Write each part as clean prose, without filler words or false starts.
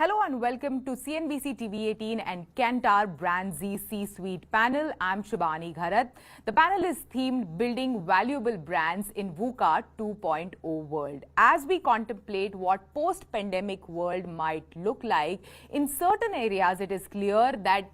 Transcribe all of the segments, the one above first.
Hello and welcome to CNBC-TV18 and Kantar Brand Z C-Suite panel. I'm Shubhani Gharat. The panel is themed Building Valuable Brands in VUCA 2.0 World. As we contemplate what post-pandemic world might look like, in certain areas it is clear that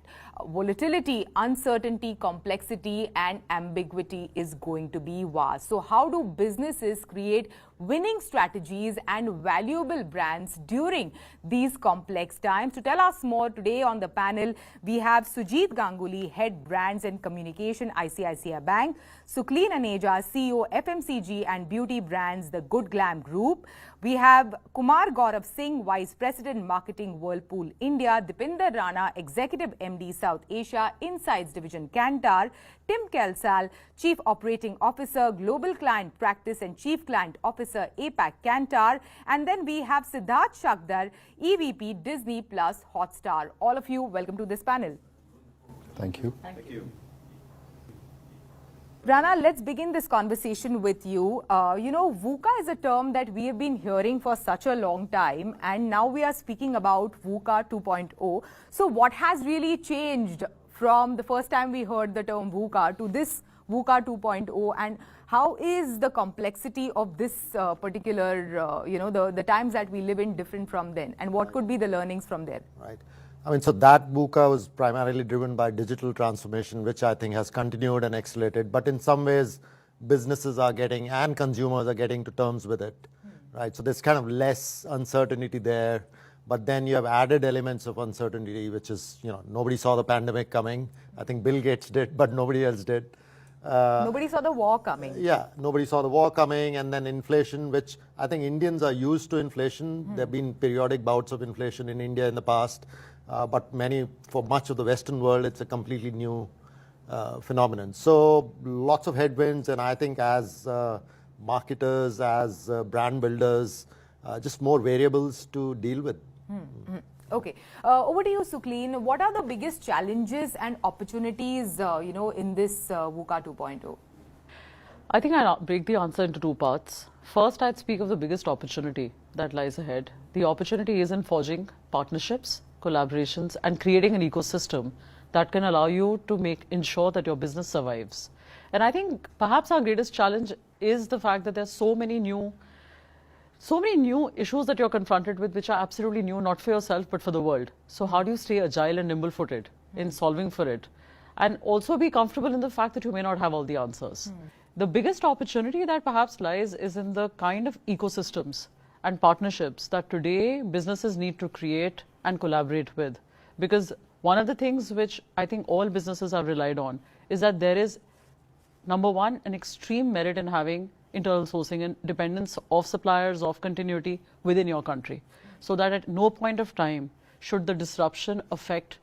volatility, uncertainty, complexity and ambiguity is going to be vast. So how do businesses create winning strategies and valuable brands during these complex times? To tell us more today on the panel, we have Sujit Ganguly, Head Brands and Communication, ICICI Bank, Sukleen Aneja, CEO, FMCG and Beauty Brands, The Good Glam Group. We have Kumar Gaurav Singh, Vice President, Marketing, Whirlpool, India, Dipinder Rana, Executive MD, South Asia, Insights Division, Kantar, Tim Kelsall, Chief Operating Officer, Global Client Practice and Chief Client Officer, APAC, Kantar. And then we have Siddharth Shakdar, EVP, Disney Plus Hotstar. All of you, welcome to this panel. Thank you. Thank you. Rana, let's begin this conversation with you. VUCA is a term that we have been hearing for such a long time, and now we are speaking about VUCA 2.0. So what has really changed from the first time we heard the term VUCA to this VUCA 2.0, and how is the complexity of this particular, the times that we live in different from then, and what could be the learnings from there? Right. I mean, so that VUCA was primarily driven by digital transformation, which I think has continued and accelerated. But in some ways, businesses are getting and consumers are getting to terms with it, right? So there's kind of less uncertainty there. But then you have added elements of uncertainty, which is, nobody saw the pandemic coming. I think Bill Gates did, but nobody else did. Nobody saw the war coming. Yeah, nobody saw the war coming, and then inflation, which I think Indians are used to inflation. There have been periodic bouts of inflation in India in the past. But for much of the Western world, it's a completely new phenomenon. So lots of headwinds, and I think as marketers, as brand builders, just more variables to deal with. Okay. Over to you, Sukleen. What are the biggest challenges and opportunities, in this VUCA 2.0? I think I'll break the answer into two parts. First, I'd speak of the biggest opportunity that lies ahead. The opportunity is in forging partnerships, collaborations and creating an ecosystem that can allow you to ensure that your business survives. And I think perhaps our greatest challenge is the fact that there's so many new issues that you're confronted with, which are absolutely new, not for yourself, but for the world. So how do you stay agile and nimble-footed in solving for it? And also be comfortable in the fact that you may not have all the answers. The biggest opportunity that perhaps lies is in the kind of ecosystems and partnerships that today businesses need to create and collaborate with. Because one of the things which I think all businesses have relied on is that there is, number one, an extreme merit in having internal sourcing and dependence of suppliers, of continuity within your country. So that at no point of time should the disruption affect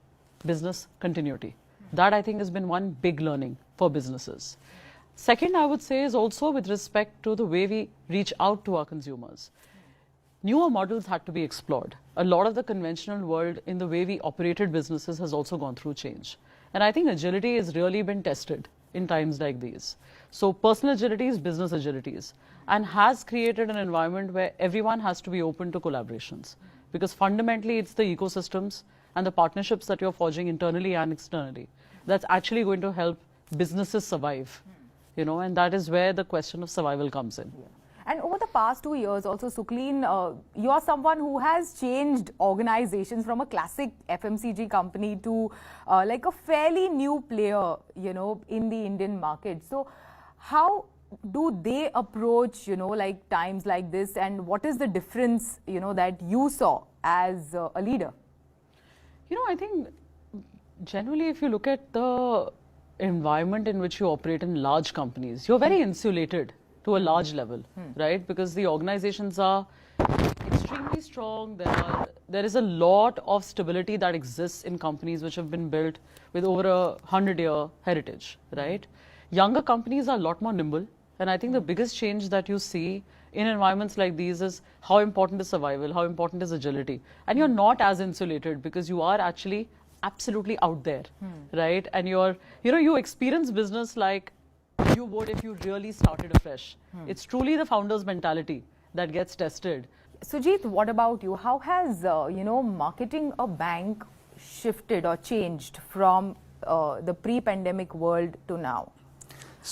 business continuity. That I think has been one big learning for businesses. Second, I would say, is also with respect to the way we reach out to our consumers. Newer models had to be explored. A lot of the conventional world in the way we operated businesses has also gone through change. And I think agility has really been tested in times like these. So personal agility is business agilities, and has created an environment where everyone has to be open to collaborations. Because fundamentally it's the ecosystems and the partnerships that you're forging internally and externally that's actually going to help businesses survive. And that is where the question of survival comes in. Yeah. And over the past 2 years also, Sukleen, you are someone who has changed organizations from a classic FMCG company to like a fairly new player, in the Indian market. So how do they approach, like times like this, and what is the difference, that you saw as a leader? I think generally if you look at the environment in which you operate in large companies, you're very insulated to a large level, right? Because the organizations are extremely strong. There is a lot of stability that exists in companies which have been built with over a 100-year heritage, right? Younger companies are a lot more nimble. And I think the biggest change that you see in environments like these is how important is survival, how important is agility. And you're not as insulated because you are actually absolutely out there, right? And you experience business like you would if you really started afresh. It's truly the founder's mentality that gets tested Sujit, what about you? How has, marketing a bank shifted or changed from the pre-pandemic world to now?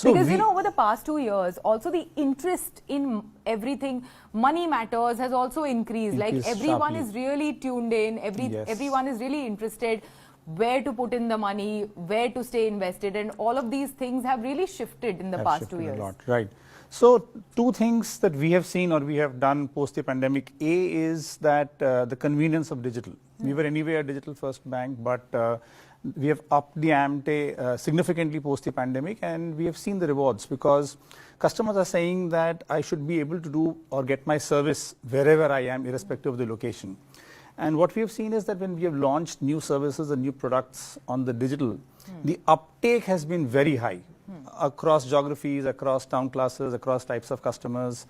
Because, over the past 2 years, also the interest in everything, money matters, has also increased. Like everyone is really tuned in, everyone is really interested where to put in the money, where to stay invested, and all of these things have really shifted in the past 2 years. A lot, right. So two things that we have seen or we have done post the pandemic. A is that the convenience of digital. We were anyway a digital first bank, but we have upped the ante significantly post the pandemic, and we have seen the rewards because customers are saying that I should be able to do or get my service wherever I am, irrespective of the location. And what we have seen is that when we have launched new services and new products on the digital, the uptake has been very high across geographies, across town classes, across types of customers.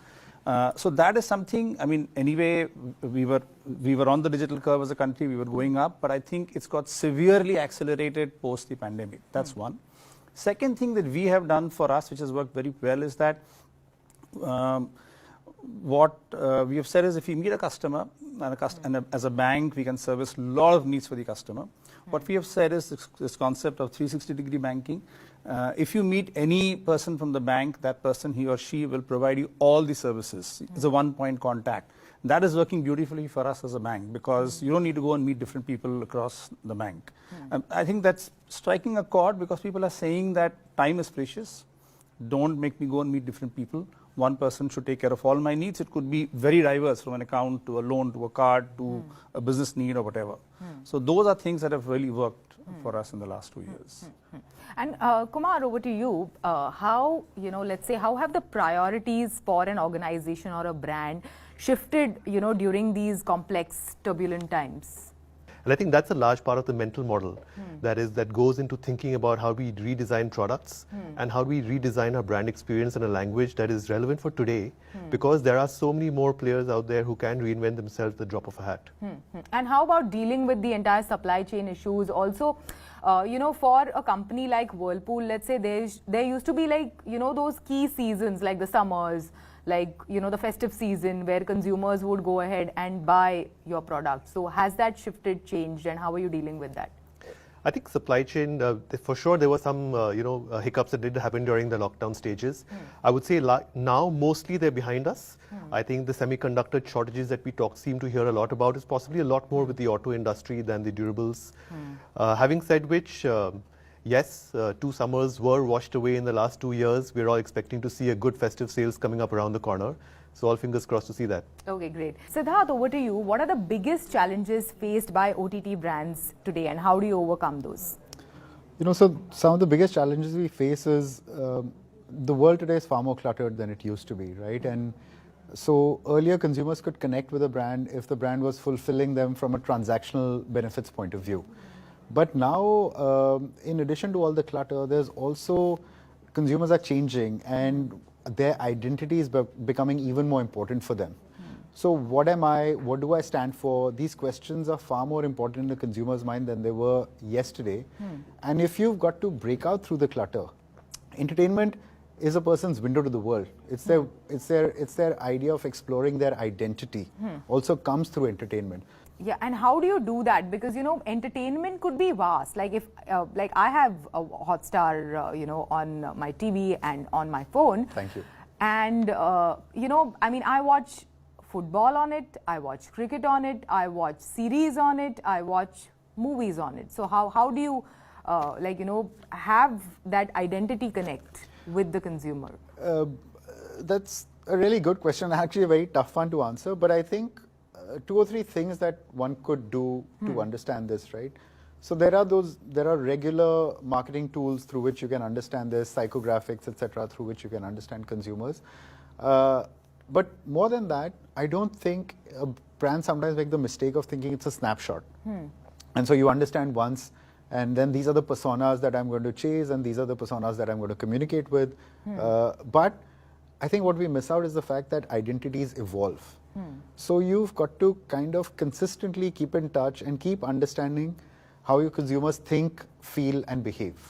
So that is something, I mean, anyway, we were on the digital curve as a country, we were going up, but I think it's got severely accelerated post the pandemic. That's one. Second thing that we have done for us, which has worked very well, is that what we have said is if we meet a customer, and as a bank, we can service a lot of needs for the customer. What we have said is this concept of 360-degree banking. If you meet any person from the bank, that person, he or she, will provide you all the services. It's a one-point contact. That is working beautifully for us as a bank because you don't need to go and meet different people across the bank. I think that's striking a chord because people are saying that time is precious. Don't make me go and meet different people. One person should take care of all my needs. It could be very diverse, from an account to a loan to a card to a business need or whatever. So those are things that have really worked for us in the last 2 years. And Kumar, over to you. How, let's say, how have the priorities for an organization or a brand shifted, during these complex, turbulent times? And I think that's a large part of the mental model that goes into thinking about how we redesign products and how we redesign our brand experience in a language that is relevant for today because there are so many more players out there who can reinvent themselves at the drop of a hat. And how about dealing with the entire supply chain issues? Also, for a company like Whirlpool, let's say there used to be those key seasons like the summers, the festive season where consumers would go ahead and buy your product. So has that shifted, changed, and how are you dealing with that? I think supply chain, for sure there were some hiccups that did happen during the lockdown stages. I would say now mostly they're behind us. I think the semiconductor shortages that we seem to hear a lot about is possibly a lot more with the auto industry than the durables. Having said which, yes, 2 summers were washed away in the last 2 years. We're all expecting to see a good festive sales coming up around the corner. So all fingers crossed to see that. Okay, great. Siddharth, over to you. What are the biggest challenges faced by OTT brands today and how do you overcome those? So some of the biggest challenges we face is the world today is far more cluttered than it used to be, right? And so earlier consumers could connect with a brand if the brand was fulfilling them from a transactional benefits point of view. But now, in addition to all the clutter, there's also consumers are changing and their identity is becoming even more important for them. So what am I? What do I stand for? These questions are far more important in the consumer's mind than they were yesterday. And if you've got to break out through the clutter, entertainment is a person's window to the world. It's their idea of exploring their identity. Also comes through entertainment. Yeah, and how do you do that? Because entertainment could be vast. Like if, I have a Hotstar, on my TV and on my phone. Thank you. And I watch football on it. I watch cricket on it. I watch series on it. I watch movies on it. So how do you, have that identity connect with the consumer? That's a really good question. Actually, a very tough one to answer. But I think 2 or 3 things that one could do to understand this, right? So there are regular marketing tools through which you can understand this, psychographics, etc., through which you can understand consumers. But more than that, I don't think brands sometimes make the mistake of thinking it's a snapshot. And so you understand once, and then these are the personas that I'm going to chase, and these are the personas that I'm going to communicate with. But I think what we miss out is the fact that identities evolve. So you've got to kind of consistently keep in touch and keep understanding how your consumers think, feel, and behave.